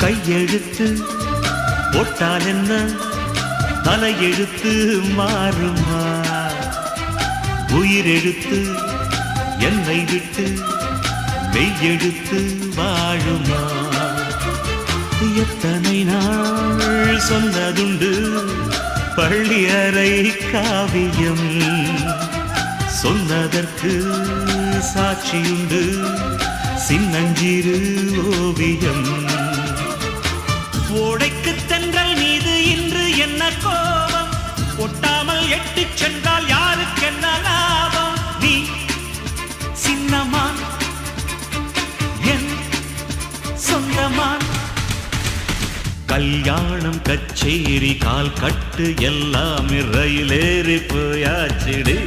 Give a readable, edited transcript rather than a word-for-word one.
கையெழுத்து போட்டால் என்ன தலையெழுத்து மாறுமா? உயிரெழுத்து என்னை விட்டு மெய்யெழுத்து வாழுமா? எத்தனை நாள் சொன்னதுண்டு பள்ளி அறை காவியம், சொன்னதற்கு சாட்சியுண்டு சின்னஞ்சிறு ஓவியம். ஓடைக்கு தென்றல் மீது இன்று என்ன கோபம்? ஒட்டாமல் எட்டி சென்றால் யாருக்கு என்ன லாபம்? நீ சின்னமான் என் சொந்தமான். கல்யாணம் கச்சேரி கால் கட்டு எல்லாம் ரயிலேறி போயாச்சிடு.